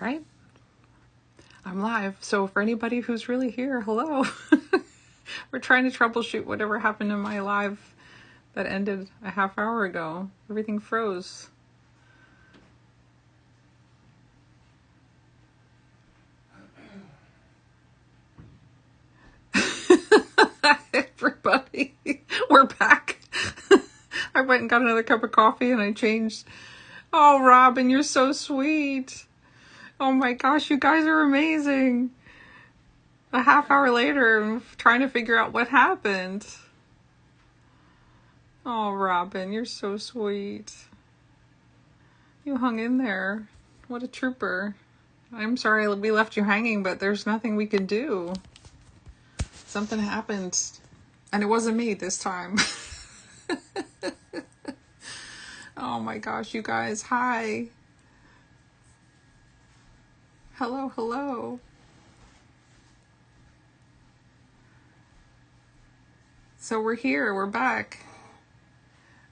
right, I'm live. So for anybody who's really here, hello. We're trying to troubleshoot whatever happened in my live that ended a half hour ago. Everything froze. Everybody, we're back. I went and got another cup of coffee and I changed. Oh, Robin, you're so sweet. Oh my gosh, you guys are amazing. A half hour later, I'm trying to figure out what happened. Oh, Robin, you're so sweet. You hung in there. What a trooper. I'm sorry we left you hanging, but there's nothing we can do. Something happened. And it wasn't me this time. Oh my gosh, you guys. Hi. Hello, hello. So we're here. We're back.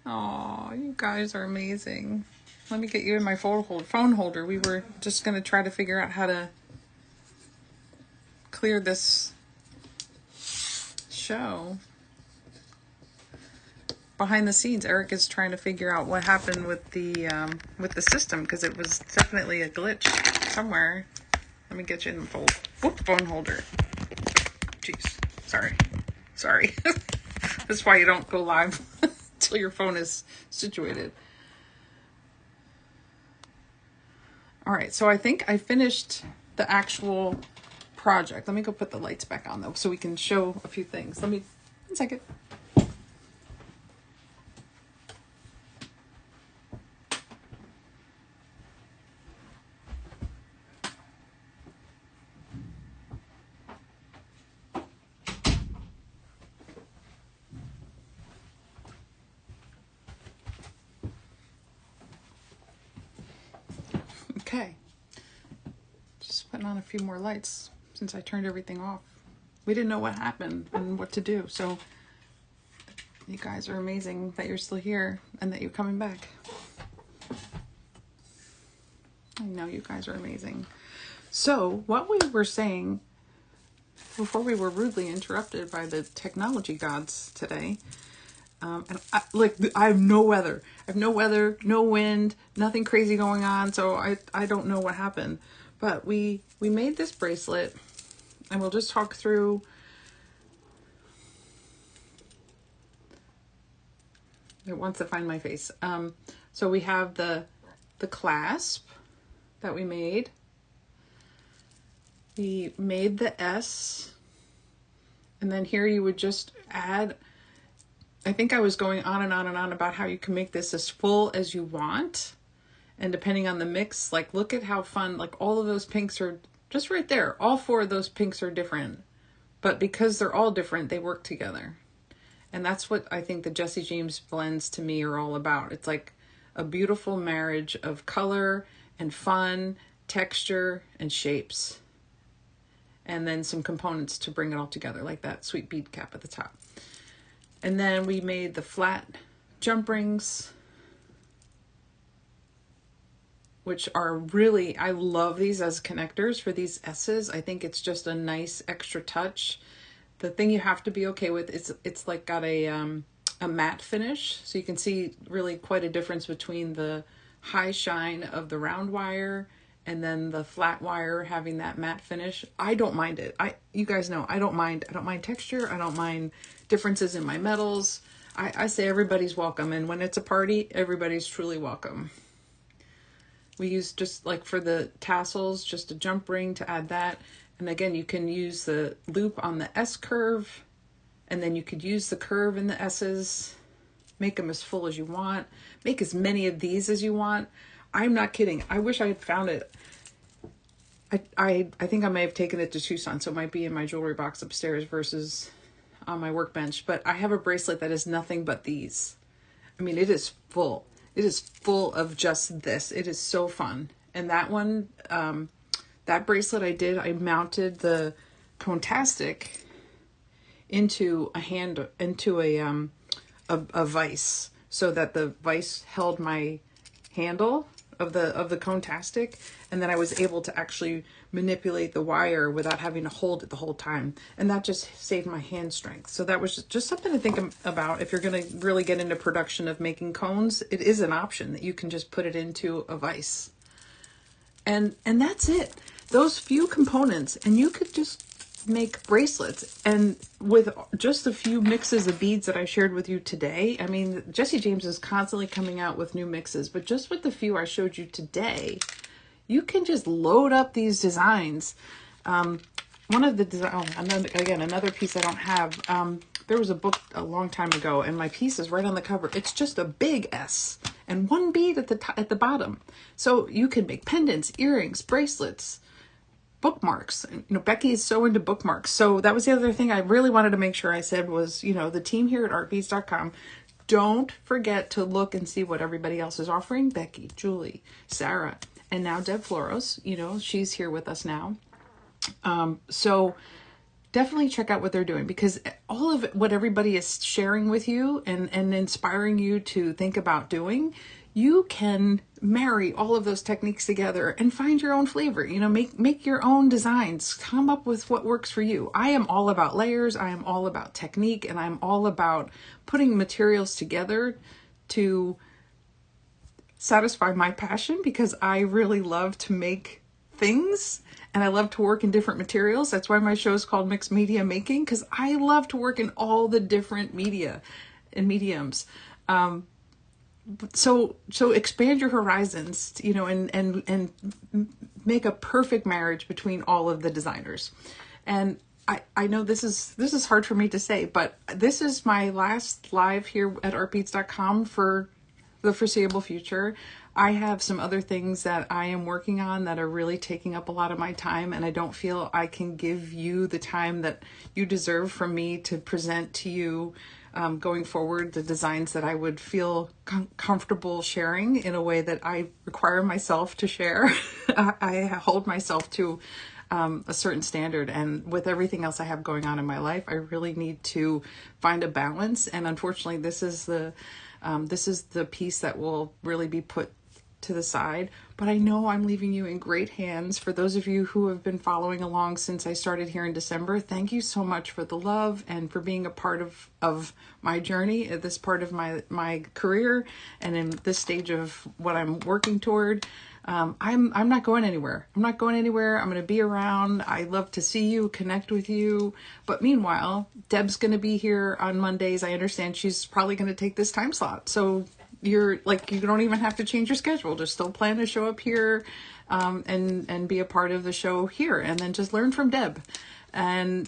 Oh, you guys are amazing. Let me get you in my phone holder. We were just going to try to figure out how to clear this show. Behind the scenes, Eric is trying to figure out what happened with the system, because it was definitely a glitch somewhere. Let me get you in the phone holder. Jeez, sorry. That's why you don't go live until your phone is situated. All right, so I think I finished the actual project. Let me go put the lights back on though, so we can show a few things. One second. Okay, just putting on a few more lights since I turned everything off. We didn't know what happened and what to do, so you guys are amazing that you're still here and that you're coming back. I know you guys are amazing. So what we were saying before we were rudely interrupted by the technology gods today, and I have no weather. I have no weather, no wind, nothing crazy going on. So I don't know what happened, but we made this bracelet, and we'll just talk through. It wants to find my face. So we have the clasp that we made. We made the S, and then here you would just add. I think I was going on and on and on about how you can make this as full as you want. And depending on the mix, like look at how fun, like all of those pinks are just right there. All four of those pinks are different. But because they're all different, they work together. And that's what I think the Jessie James blends to me are all about. It's like a beautiful marriage of color and fun, texture, and shapes. And then some components to bring it all together, like that sweet bead cap at the top. And then we made the flat jump rings, which are really, I love these as connectors for these S's. I think it's just a nice extra touch. The thing you have to be okay with is it's like got a matte finish. So you can see really quite a difference between the high shine of the round wire and then the flat wire having that matte finish. I don't mind it. You guys know, I don't mind texture. I don't mind differences in my metals. I say everybody's welcome. And when it's a party, everybody's truly welcome. We use just like for the tassels, just a jump ring to add that. And again, you can use the loop on the S curve, and then you could use the curve in the S's, make them as full as you want, make as many of these as you want. I'm not kidding. I wish I had found it. I think I may have taken it to Tucson, so it might be in my jewelry box upstairs versus on my workbench. But I have a bracelet that is nothing but these. I mean, it is full. It is full of just this. It is so fun. And that one, that bracelet I mounted the Contastic into a vise, so that the vise held my handle of the cone-tastic, and then I was able to actually manipulate the wire without having to hold it the whole time, and that just saved my hand strength. So that was just something to think about if you're going to really get into production of making cones. It is an option that you can just put it into a vise, and that's it. Those few components, and you could just make bracelets. And with just a few mixes of beads that I shared with you today, I mean, Jesse James is constantly coming out with new mixes, but just with the few I showed you today, you can just load up these designs. One of the another piece I don't have. There was a book a long time ago, and my piece is right on the cover. It's just a big S and one bead at the bottom. So you can make pendants, earrings, bracelets, bookmarks. Becky is so into bookmarks. So that was the other thing I really wanted to make sure I said was, the team here at artbeads.com, don't forget to look and see what everybody else is offering. Becky, Julie, Sarah, and now Deb Floros, she's here with us now. So definitely check out what they're doing, because all of what everybody is sharing with you and inspiring you to think about doing, you can marry all of those techniques together and find your own flavor. Make your own designs, come up with what works for you. I am all about layers. I am all about technique, and I'm all about putting materials together to satisfy my passion, because I really love to make things and I love to work in different materials. That's why my show is called Mixed Media Making, because I love to work in all the different media and mediums. So expand your horizons, and make a perfect marriage between all of the designers. And I know this is hard for me to say, but this is my last live here at artbeads.com for the foreseeable future. I have some other things that I am working on that are really taking up a lot of my time, and I don't feel I can give you the time that you deserve from me to present to you going forward the designs that I would feel comfortable sharing in a way that I require myself to share. I hold myself to a certain standard, and with everything else I have going on in my life, I really need to find a balance. And unfortunately, this is the piece that will really be put to the side. But I know I'm leaving you in great hands. For those of you who have been following along since I started here in December, thank you so much for the love and for being a part of my journey at this part of my career and in this stage of what I'm working toward. I'm not going anywhere. I'm not going anywhere. I'm going to be around. I love to see you, connect with you. But meanwhile, Deb's going to be here on Mondays. I understand she's probably going to take this time slot. So you don't even have to change your schedule. Just still plan to show up here, and be a part of the show here, and then just learn from Deb and,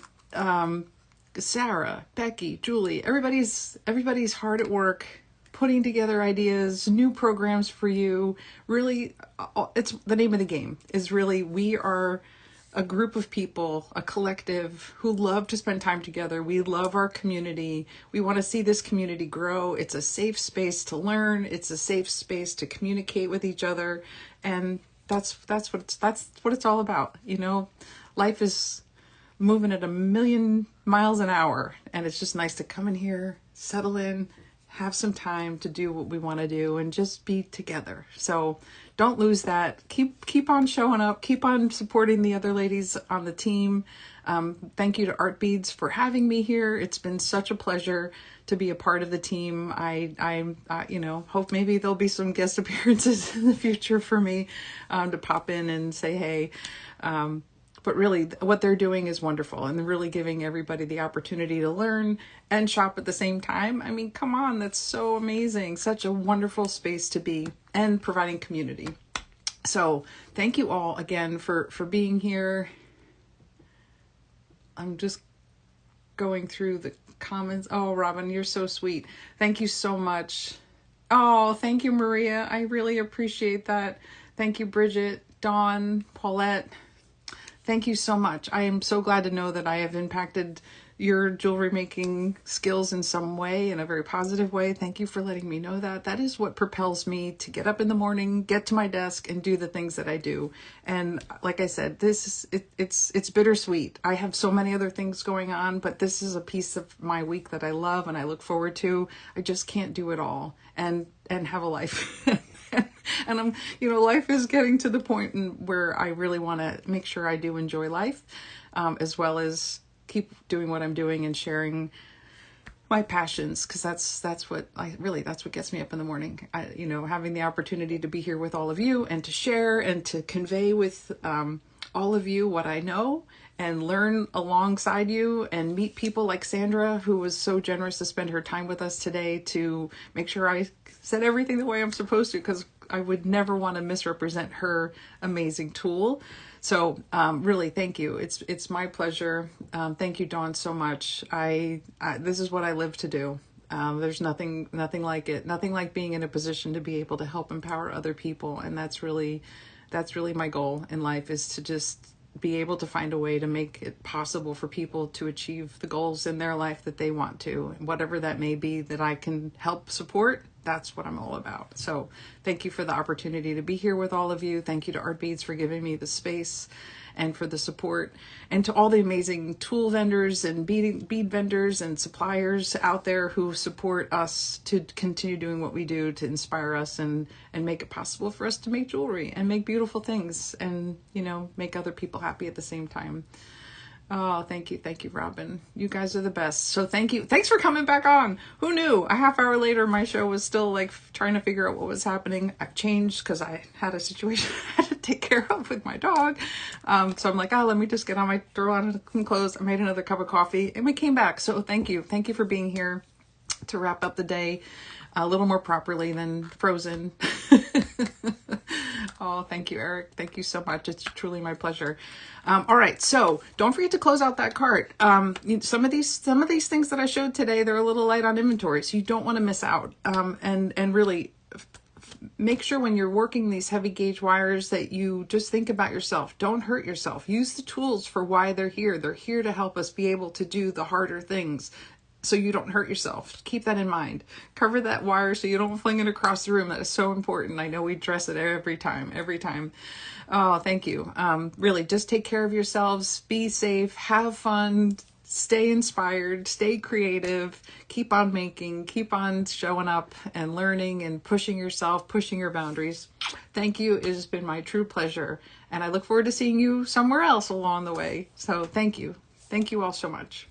Sarah, Becky, Julie, everybody's hard at work putting together ideas, new programs for you. Really, it's the name of the game is really, we are a group of people, a collective who love to spend time together. We love our community. We want to see this community grow. It's a safe space to learn. It's a safe space to communicate with each other. And that's what it's all about. Life is moving at 1,000,000 miles an hour, and it's just nice to come in here, settle in, have some time to do what we want to do, and just be together. So don't lose that. Keep on showing up. Keep on supporting the other ladies on the team. Thank you to Art Beads for having me here. It's been such a pleasure to be a part of the team. I hope maybe there'll be some guest appearances in the future for me to pop in and say hey. But really, what they're doing is wonderful, and really giving everybody the opportunity to learn and shop at the same time. I mean, come on, that's so amazing. Such a wonderful space to be, and providing community. So thank you all again for being here. I'm just going through the comments. Oh, Robin, you're so sweet. Thank you so much. Oh, thank you, Maria. I really appreciate that. Thank you, Bridget, Dawn, Paulette. Thank you so much. I am so glad to know that I have impacted your jewelry making skills in some way, in a very positive way. Thank you for letting me know that. That is what propels me to get up in the morning, get to my desk, and do the things that I do. And like I said, it's bittersweet. I have so many other things going on, but this is a piece of my week that I love and I look forward to. I just can't do it all and have a life. And life is getting to the point where I really want to make sure I do enjoy life, as well as keep doing what I'm doing and sharing my passions, because that's what gets me up in the morning. Having the opportunity to be here with all of you and to share and to convey with all of you what I know and learn alongside you and meet people like Sandra, who was so generous to spend her time with us today to make sure I said everything the way I'm supposed to, because I would never want to misrepresent her amazing tool. So really, thank you. It's my pleasure. Thank you, Dawn, so much. This is what I live to do. There's nothing like it. Nothing like being in a position to be able to help empower other people, and that's really my goal in life, is to just be able to find a way to make it possible for people to achieve the goals in their life that they want to, whatever that may be, that I can help support. That's what I'm all about. So thank you for the opportunity to be here with all of you. Thank you to Art Beads for giving me the space and for the support, and to all the amazing tool vendors and bead vendors and suppliers out there who support us to continue doing what we do, to inspire us and make it possible for us to make jewelry and make beautiful things and, make other people happy at the same time. Oh, thank you, Robin. You guys are the best. So thank you. Thanks for coming back on. Who knew? A half hour later, my show was still trying to figure out what was happening. I've changed because I had a situation I had to take care of with my dog. So I'm like, let me just throw on some clothes. I made another cup of coffee and we came back. So thank you. Thank you for being here to wrap up the day a little more properly than frozen. Oh, thank you, Eric. Thank you so much. It's truly my pleasure. All right. So don't forget to close out that cart. Some of these things that I showed today, they're a little light on inventory, so you don't want to miss out. And really make sure when you're working these heavy gauge wires that you just think about yourself. Don't hurt yourself. Use the tools for why they're here. They're here to help us be able to do the harder things, so you don't hurt yourself. Keep that in mind. Cover that wire so you don't fling it across the room. That is so important. I know we dress it every time. Oh, thank you. Really, just take care of yourselves. Be safe. Have fun. Stay inspired. Stay creative. Keep on making. Keep on showing up and learning and pushing yourself, pushing your boundaries. Thank you. It has been my true pleasure. And I look forward to seeing you somewhere else along the way. So thank you. Thank you all so much.